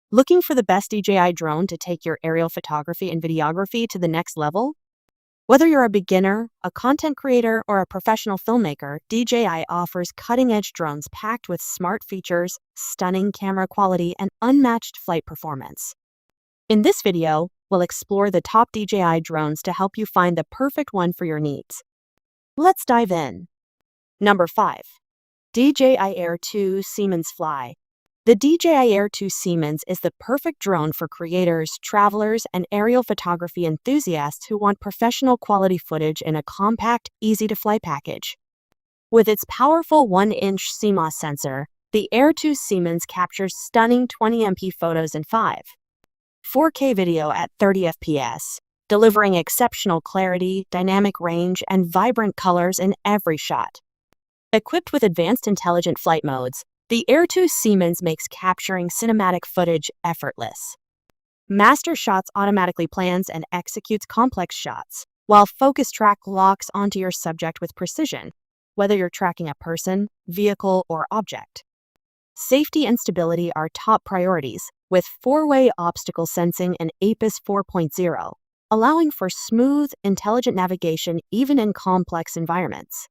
Looking for the best DJI drone to take your aerial photography and videography to the next level? Whether you're a beginner, a content creator, or a professional filmmaker, DJI offers cutting-edge drones packed with smart features, stunning camera quality, and unmatched flight performance. In this video, we'll explore the top DJI drones to help you find the perfect one for your needs. Let's dive in. Number 5. DJI Air 2 Siemens Fly. The DJI Air 2 Siemens is the perfect drone for creators, travelers, and aerial photography enthusiasts who want professional quality footage in a compact, easy-to-fly package. With its powerful 1-inch CMOS sensor, the Air 2 Siemens captures stunning 20MP photos in 4K video at 30 fps, delivering exceptional clarity, dynamic range, and vibrant colors in every shot. Equipped with advanced intelligent flight modes, the Air 2 Siemens makes capturing cinematic footage effortless. Master Shots automatically plans and executes complex shots, while Focus Track locks onto your subject with precision, whether you're tracking a person, vehicle, or object. Safety and stability are top priorities, with 4-way obstacle sensing and APIS 4.0, allowing for smooth, intelligent navigation even in complex environments.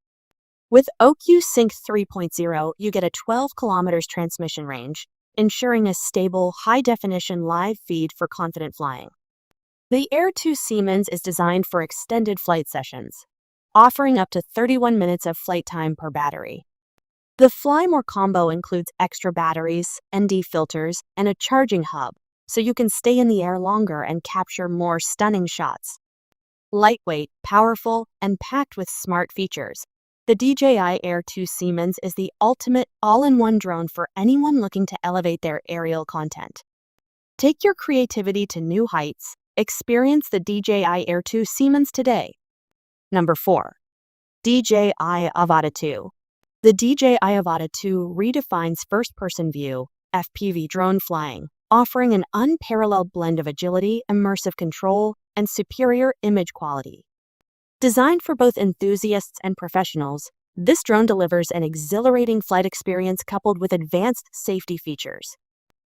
With OQ Sync 3.0, you get a 12 km transmission range, ensuring a stable, high-definition live feed for confident flying. The Air 2 Siemens is designed for extended flight sessions, offering up to 31 minutes of flight time per battery. The Fly More combo includes extra batteries, ND filters, and a charging hub, so you can stay in the air longer and capture more stunning shots. Lightweight, powerful, and packed with smart features, the DJI Air 2 Siemens is the ultimate all-in-one drone for anyone looking to elevate their aerial content. Take your creativity to new heights. Experience the DJI Air 2 Siemens today. Number 4. DJI Avata 2. The DJI Avata 2 redefines first-person view, FPV drone flying, offering an unparalleled blend of agility, immersive control, and superior image quality. Designed for both enthusiasts and professionals, this drone delivers an exhilarating flight experience coupled with advanced safety features.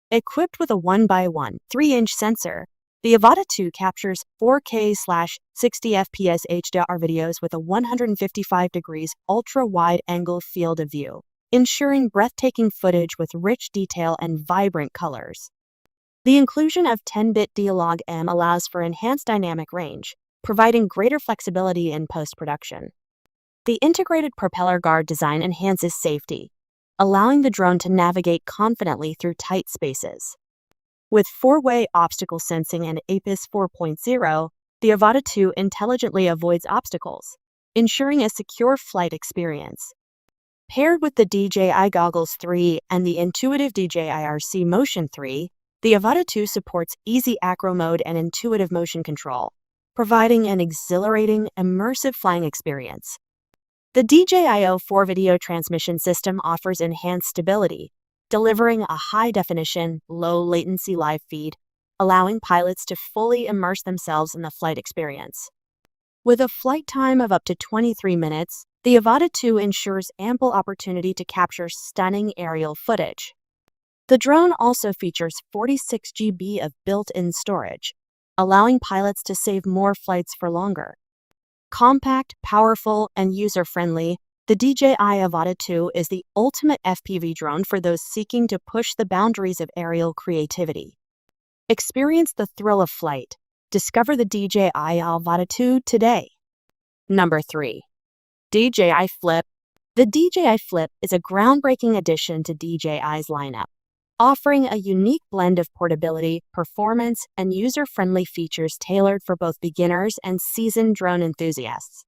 Equipped with a 1x1 3-inch sensor, the Avata 2 captures 4K/60 fps HDR videos with a 155 degrees ultra-wide-angle field of view, ensuring breathtaking footage with rich detail and vibrant colors. The inclusion of 10-bit D-Log-M allows for enhanced dynamic range, providing greater flexibility in post-production. The integrated propeller guard design enhances safety, allowing the drone to navigate confidently through tight spaces. With 4-way obstacle sensing and APIS 4.0, the Avata 2 intelligently avoids obstacles, ensuring a secure flight experience. Paired with the DJI Goggles 3 and the intuitive DJI RC Motion 3, the Avata 2 supports easy acro mode and intuitive motion control, providing an exhilarating, immersive flying experience. The DJI 4 video transmission system offers enhanced stability, delivering a high-definition, low-latency live feed, allowing pilots to fully immerse themselves in the flight experience. With a flight time of up to 23 minutes, the Avata 2 ensures ample opportunity to capture stunning aerial footage. The drone also features 46 GB of built-in storage, allowing pilots to save more flights for longer. Compact, powerful, and user-friendly, the DJI Avata 2 is the ultimate FPV drone for those seeking to push the boundaries of aerial creativity. Experience the thrill of flight. Discover the DJI Avata 2 today. Number 3. DJI Flip. The DJI Flip is a groundbreaking addition to DJI's lineup, offering a unique blend of portability, performance, and user-friendly features tailored for both beginners and seasoned drone enthusiasts.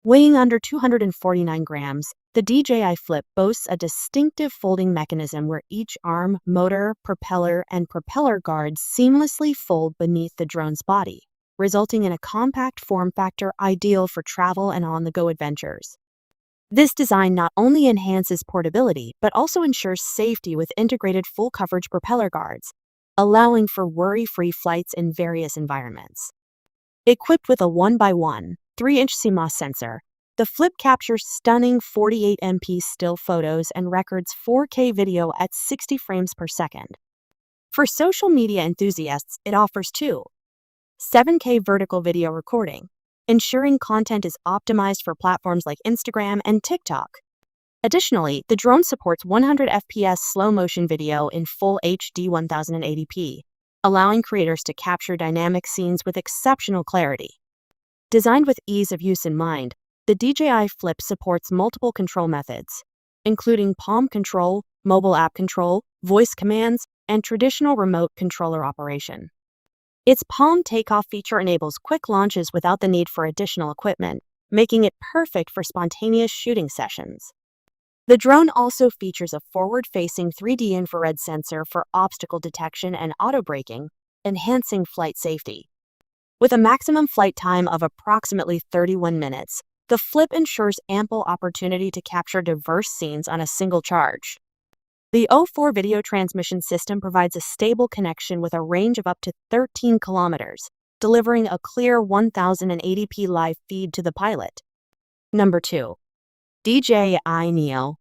Weighing under 249 grams, the DJI Flip boasts a distinctive folding mechanism where each arm, motor, propeller, and propeller guard seamlessly fold beneath the drone's body, resulting in a compact form factor ideal for travel and on-the-go adventures. This design not only enhances portability, but also ensures safety with integrated full-coverage propeller guards, allowing for worry-free flights in various environments. Equipped with a 1x1 3-inch CMOS sensor, the Flip captures stunning 48MP still photos and records 4K video at 60 frames per second. For social media enthusiasts, it offers 7K vertical video recording, ensuring content is optimized for platforms like Instagram and TikTok. Additionally, the drone supports 100 FPS slow motion video in full HD 1080p, allowing creators to capture dynamic scenes with exceptional clarity. Designed with ease of use in mind, the DJI Flip supports multiple control methods, including palm control, mobile app control, voice commands, and traditional remote controller operation. Its palm takeoff feature enables quick launches without the need for additional equipment, making it perfect for spontaneous shooting sessions. The drone also features a forward-facing 3D infrared sensor for obstacle detection and auto-braking, enhancing flight safety. With a maximum flight time of approximately 31 minutes, the Flip ensures ample opportunity to capture diverse scenes on a single charge. The O4 video transmission system provides a stable connection with a range of up to 13 kilometers, delivering a clear 1080p live feed to the pilot. Number 2. DJI Neo.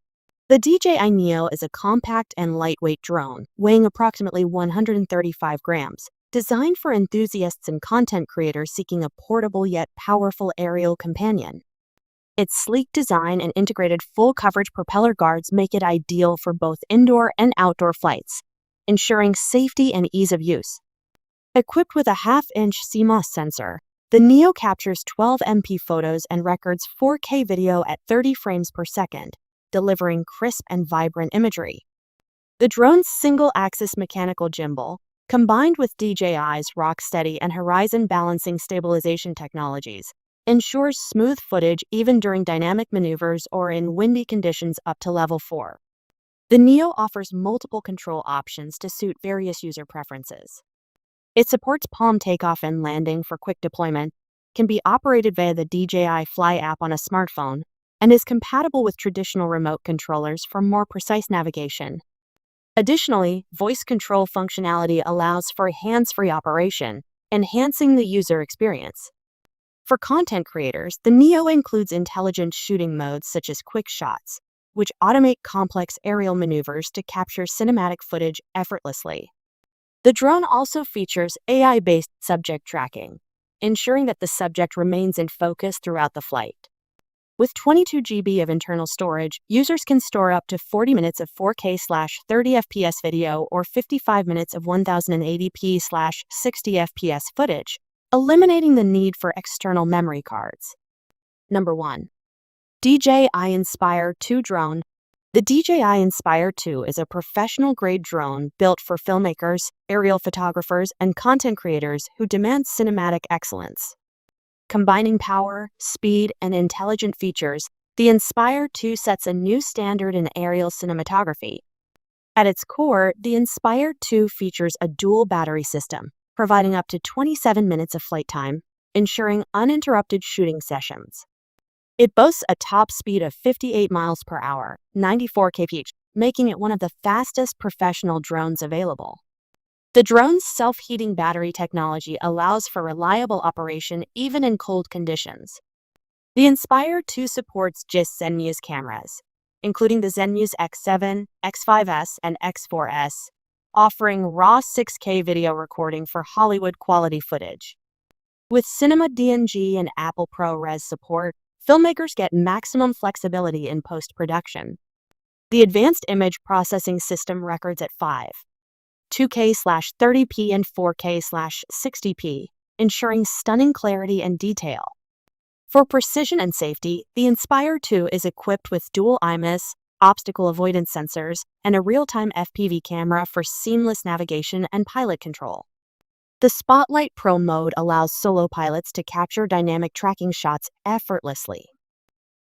The DJI Neo is a compact and lightweight drone, weighing approximately 135 grams, designed for enthusiasts and content creators seeking a portable yet powerful aerial companion. Its sleek design and integrated full-coverage propeller guards make it ideal for both indoor and outdoor flights, ensuring safety and ease of use. Equipped with a half-inch CMOS sensor, the Neo captures 12 MP photos and records 4K video at 30 frames per second, delivering crisp and vibrant imagery. The drone's single-axis mechanical gimbal, combined with DJI's Rocksteady and Horizon balancing stabilization technologies, ensures smooth footage even during dynamic maneuvers or in windy conditions up to level 4. The Neo offers multiple control options to suit various user preferences. It supports palm takeoff and landing for quick deployment, can be operated via the DJI Fly app on a smartphone, and is compatible with traditional remote controllers for more precise navigation. Additionally, voice control functionality allows for hands-free operation, enhancing the user experience. For content creators, the Neo includes intelligent shooting modes such as quick shots, which automate complex aerial maneuvers to capture cinematic footage effortlessly. The drone also features AI-based subject tracking, ensuring that the subject remains in focus throughout the flight. With 22 GB of internal storage, users can store up to 40 minutes of 4K/30 FPS video or 55 minutes of 1080p/60 FPS footage, eliminating the need for external memory cards. Number 1. DJI Inspire 2 drone. The DJI Inspire 2 is a professional-grade drone built for filmmakers, aerial photographers, and content creators who demand cinematic excellence. Combining power, speed, and intelligent features, the Inspire 2 sets a new standard in aerial cinematography. At its core, the Inspire 2 features a dual battery system, providing up to 27 minutes of flight time, ensuring uninterrupted shooting sessions. It boasts a top speed of 58 miles per hour, 94 kph, making it one of the fastest professional drones available. The drone's self-heating battery technology allows for reliable operation even in cold conditions. The Inspire 2 supports GIS Zenmuse cameras, including the Zenmuse X7, X5S, and X4S, offering raw 6K video recording for Hollywood-quality footage. With Cinema DNG and Apple ProRes support, filmmakers get maximum flexibility in post-production. The Advanced Image Processing System records at 2K/30p and 4K/60p, ensuring stunning clarity and detail. For precision and safety, the Inspire 2 is equipped with dual IMUS, obstacle avoidance sensors, and a real-time FPV camera for seamless navigation and pilot control. The Spotlight Pro mode allows solo pilots to capture dynamic tracking shots effortlessly.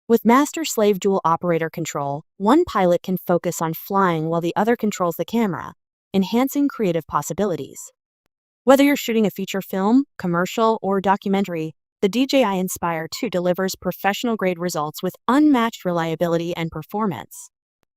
With master-slave dual operator control, one pilot can focus on flying while the other controls the camera, enhancing creative possibilities. Whether you're shooting a feature film, commercial, or documentary, the DJI Inspire 2 delivers professional-grade results with unmatched reliability and performance.